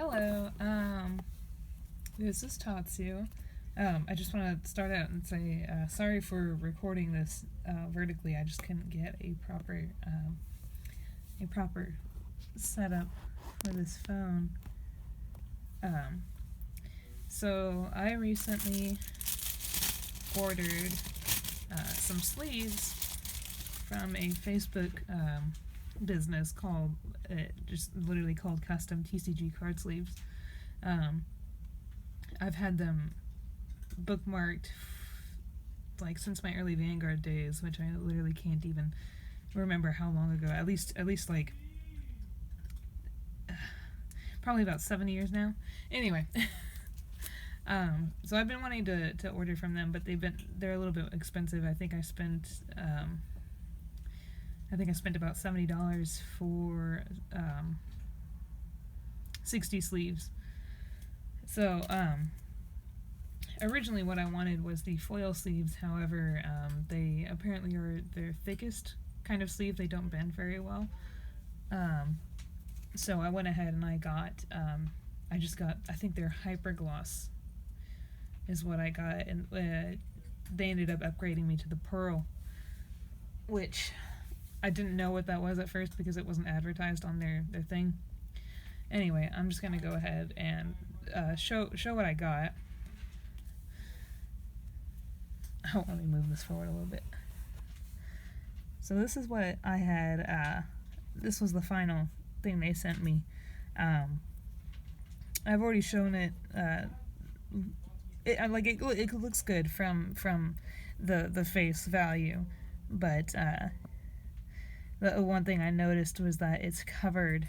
Hello, this is Tatsu. I just want to start out and say sorry for recording this vertically. I just couldn't get a proper setup for this phone. So I recently ordered some sleeves from a Facebook business called just literally called Custom TCG Card Sleeves. I've had them bookmarked like since my early Vanguard days, which I literally can't even remember how long ago. At least like probably about 7 years now. Anyway, so I've been wanting to order from them, but they're a little bit expensive. I think I spent about $70 for 60 sleeves. So originally what I wanted was the foil sleeves. However, they apparently are their thickest kind of sleeve. They don't bend very well. So I went ahead and I think their hypergloss is what I got, and they ended up upgrading me to the pearl, which I didn't know what that was at first because it wasn't advertised on their thing. Anyway, I'm just gonna go ahead and show what I got. Oh, let me move this forward a little bit. So this is what I had. This was the final thing they sent me. I've already shown it. It looks good from the face value, but the one thing I noticed was that it's covered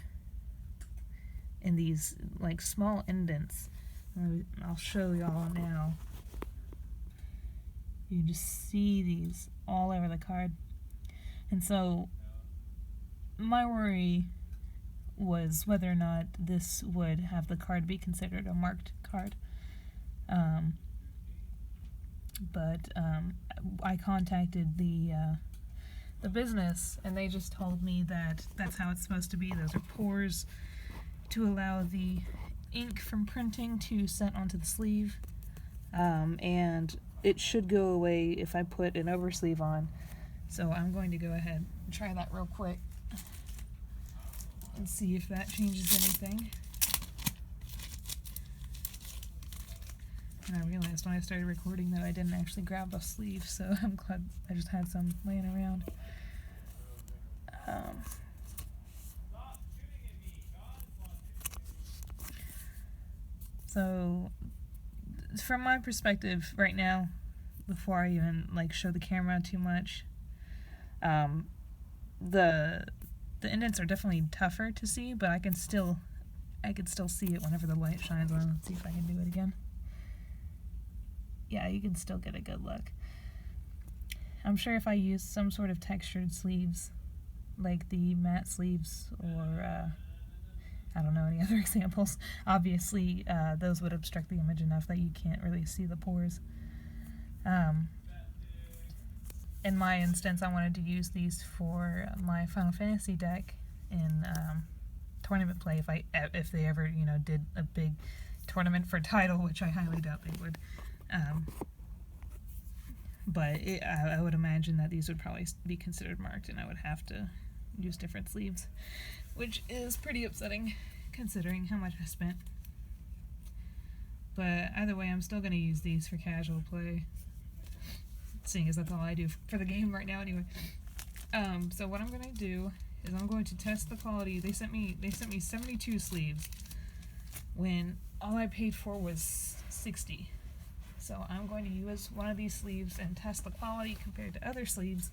in these like small indents. I'll show y'all now. You just see these all over the card. And so my worry was whether or not this would have the card be considered a marked card. But I contacted the business, and they just told me that that's how it's supposed to be. Those are pores to allow the ink from printing to set onto the sleeve, and it should go away if I put an oversleeve on. So I'm going to go ahead and try that real quick and see if that changes anything. And I realized when I started recording that I didn't actually grab a sleeve, so I'm glad I just had some laying around. So from my perspective right now, before I even show the camera too much, the indents are definitely tougher to see, but I can still see it whenever the light shines on. Let's see if I can do it again. Yeah, you can still get a good look. I'm sure if I use some sort of textured sleeves, like the matte sleeves, or I don't know any other examples, obviously those would obstruct the image enough that you can't really see the pores. In my instance, I wanted to use these for my Final Fantasy deck in tournament play, if they ever did a big tournament for title, which I highly doubt they would. But I would imagine that these would probably be considered marked, and I would have to use different sleeves, which is pretty upsetting considering how much I spent. But either way, I'm still going to use these for casual play, seeing as that's all I do for the game right now anyway. So what I'm going to do is I'm going to test the quality. They sent me 72 sleeves when all I paid for was 60. So I'm going to use one of these sleeves and test the quality compared to other sleeves,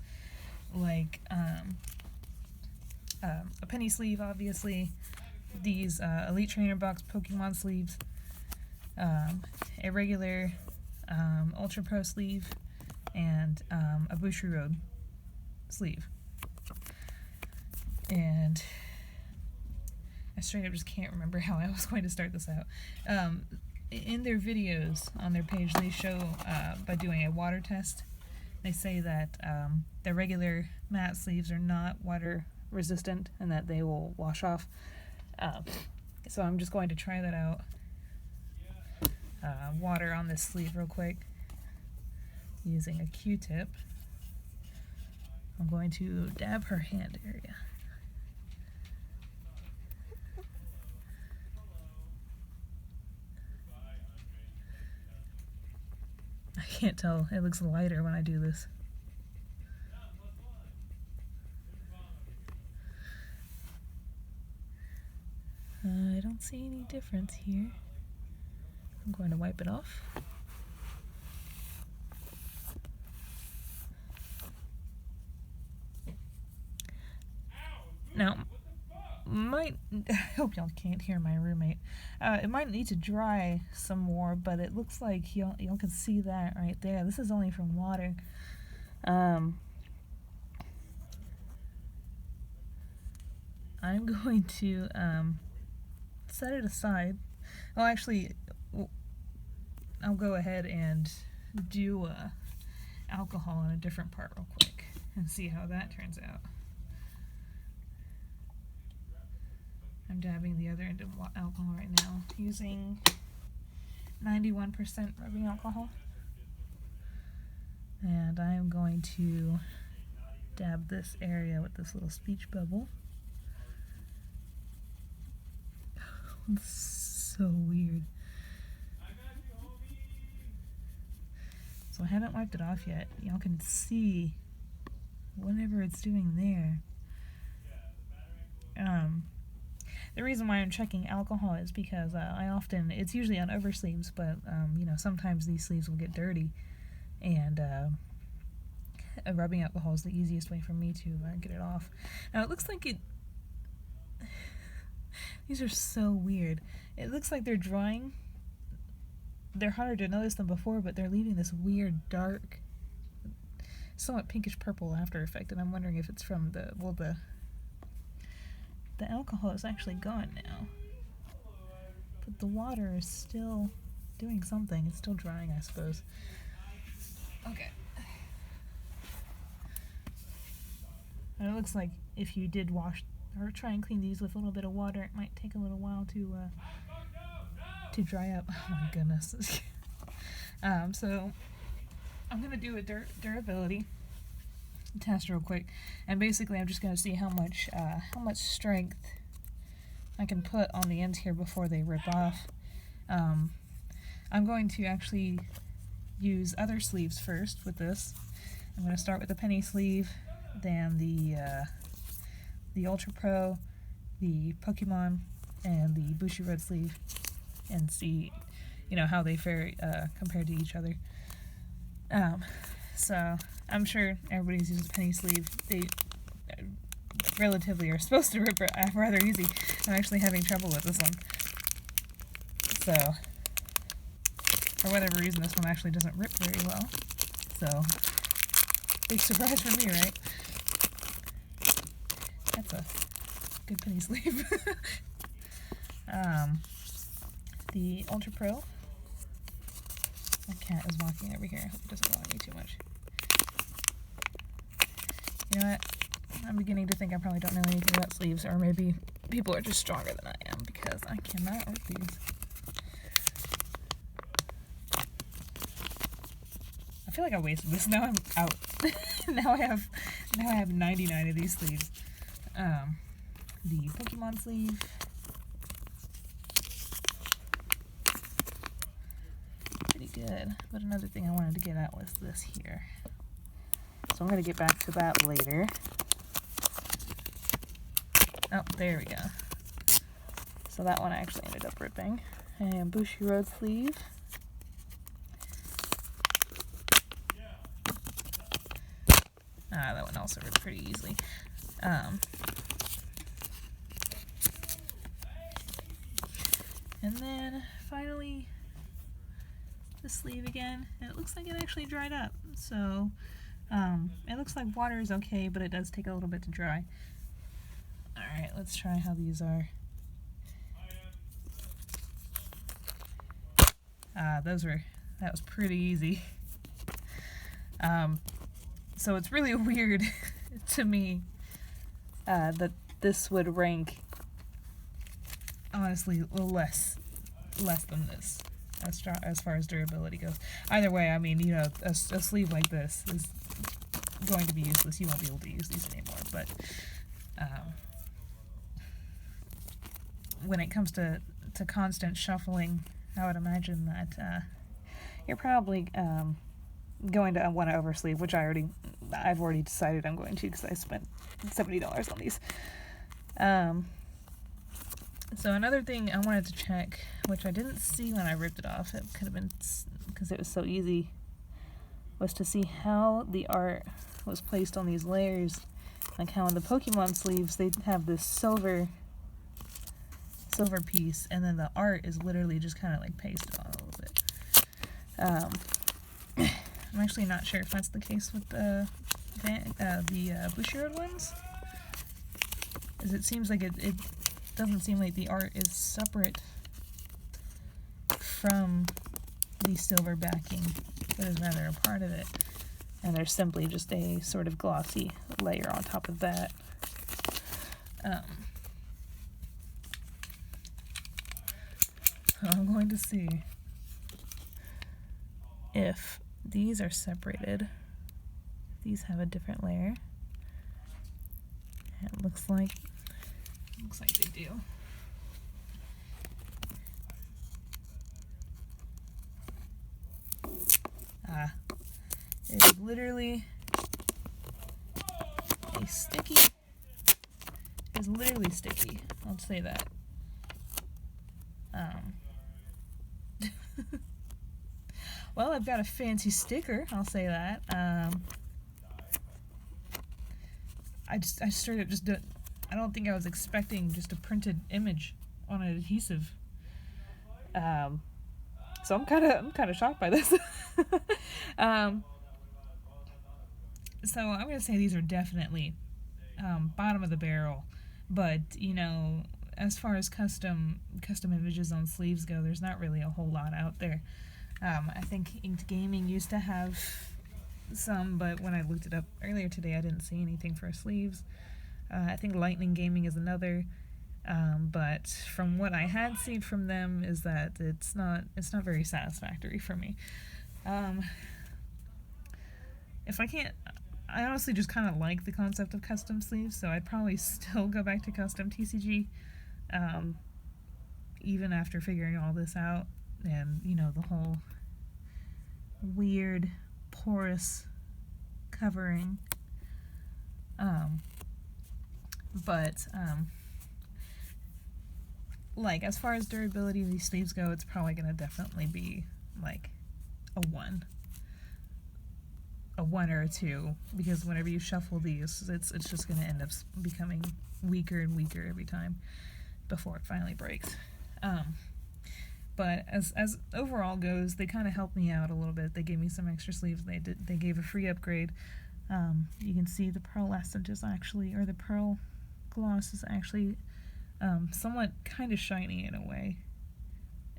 like a penny sleeve, obviously, these Elite Trainer Box Pokemon sleeves, a regular Ultra Pro sleeve, and a Bushiroad sleeve. And I straight up just can't remember how I was going to start this out. In their videos on their page, they show by doing a water test. They say that the regular matte sleeves are not water resistant and that they will wash off. So I'm just going to try that out. Water on this sleeve real quick using a Q-tip. I'm going to dab her hand area. I can't tell, it looks lighter when I do this. I don't see any difference here. I'm going to wipe it off. Now, I hope y'all can't hear my roommate. It might need to dry some more, but it looks like y'all can see that right there. This is only from water. I'm going to set it aside. Well, actually, I'll go ahead and do alcohol in a different part real quick and see how that turns out. I'm dabbing the other end of alcohol right now using 91% rubbing alcohol. And I'm going to dab this area with this little speech bubble. It's so weird. So I haven't wiped it off yet. Y'all can see whatever it's doing there. The reason why I'm checking alcohol is because it's usually on oversleeves, but you know, sometimes these sleeves will get dirty, and rubbing alcohol is the easiest way for me to get it off. Now it looks like these are so weird. It looks like they're drying. They're harder to notice than before, but they're leaving this weird dark, somewhat pinkish purple after effect, and I'm wondering if it's from the alcohol is actually gone now, but the water is still doing something. It's still drying, I suppose. Okay. And it looks like if you did wash or try and clean these with a little bit of water, it might take a little while to dry up. Oh my goodness. So I'm gonna do a durability test real quick, and basically I'm just going to see how much strength I can put on the ends here before they rip off. I'm going to actually use other sleeves first with this. I'm going to start with the penny sleeve, then the Ultra Pro, the Pokemon, and the Bushiroad sleeve, and see, you know, how they fare compared to each other. So I'm sure everybody's used a penny sleeve. They relatively are supposed to rip rather easy. I'm actually having trouble with this one. So, for whatever reason, this one actually doesn't rip very well. So, big surprise for me, right? That's a good penny sleeve. The Ultra Pro. My cat is walking over here. I hope it doesn't bother me too much. You know what? I'm beginning to think I probably don't know anything about sleeves, or maybe people are just stronger than I am, because I cannot rip these. I feel like I wasted this. Now I'm out. now I have 99 of these sleeves. The Pokemon sleeve. Pretty good. But another thing I wanted to get at was this here. So I'm going to get back to that later. Oh, there we go. So that one actually ended up ripping. And Bushiroad sleeve. That one also ripped pretty easily. And then finally the sleeve again. And it looks like it actually dried up. So it looks like water is okay, but it does take a little bit to dry. Alright, let's try how these are. That was pretty easy. So it's really weird to me that this would rank honestly less than this as far as durability goes. Either way, I mean, you know, a sleeve like this is going to be useless. You won't be able to use these anymore. But when it comes to constant shuffling, I would imagine that you're probably going to want to oversleeve, which I've already decided I'm going to, because I spent $70 on these. So another thing I wanted to check, which I didn't see when I ripped it off, it could have been because it was so easy, was to see how the art was placed on these layers. Like how in the Pokemon sleeves they have this silver piece, and then the art is literally just kind of like pasted on a little bit. I'm actually not sure if that's the case with the Bushiroad ones, as it seems like it doesn't seem like the art is separate from the silver backing, but is rather a part of it, and there's simply just a sort of glossy layer on top of that. I'm going to see if these are separated. These have a different layer. It looks like they do. It's literally sticky. It's literally sticky. I'll say that. Well, I've got a fancy sticker. I'll say that. I straight up just did. I don't think I was expecting just a printed image on an adhesive. So I'm kind of shocked by this. So I'm gonna say these are definitely bottom of the barrel, but you know, as far as custom images on sleeves go, there's not really a whole lot out there. I think Inked Gaming used to have some, but when I looked it up earlier today, I didn't see anything for sleeves. I think Lightning Gaming is another, but from what I had seen from them is that it's not very satisfactory for me. If I can't, I honestly just kind of like the concept of custom sleeves, so I'd probably still go back to custom TCG, even after figuring all this out, and you know, the whole weird porous covering. But like, as far as durability of these sleeves go, it's probably gonna definitely be like a 1 or a 2, because whenever you shuffle these, it's just gonna end up becoming weaker and weaker every time before it finally breaks. But as overall goes, they kind of helped me out a little bit. They gave me some extra sleeves. They gave a free upgrade. You can see the pearlescent is actually, or the pearl gloss is actually somewhat kind of shiny in a way.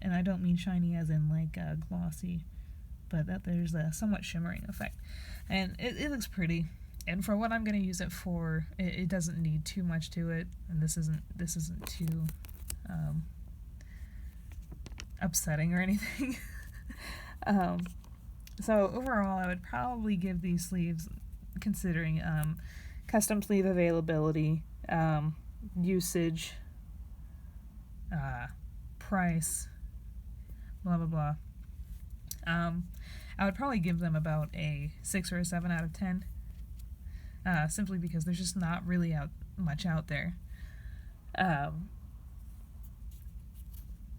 And I don't mean shiny as in like glossy, but that there's a somewhat shimmering effect. And it looks pretty. And for what I'm going to use it for, it doesn't need too much to it. And this isn't too upsetting or anything. So overall, I would probably give these sleeves, considering custom sleeve availability, usage, price, blah blah blah. I would probably give them about a 6 or a 7 out of 10, simply because there's just not really much out there.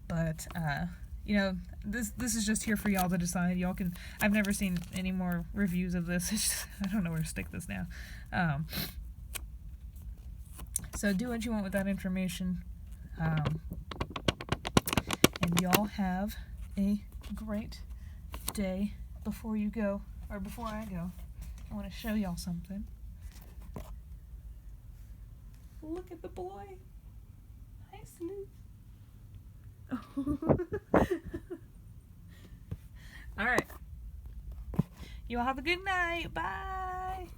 But you know, this is just here for y'all to decide. Y'all can. I've never seen any more reviews of this. It's just, I don't know where to stick this now. So do what you want with that information. And y'all have a great day before you go, or before I go. I want to show y'all something. Look at the boy. Hi, Snoop. All right. You all have a good night. Bye.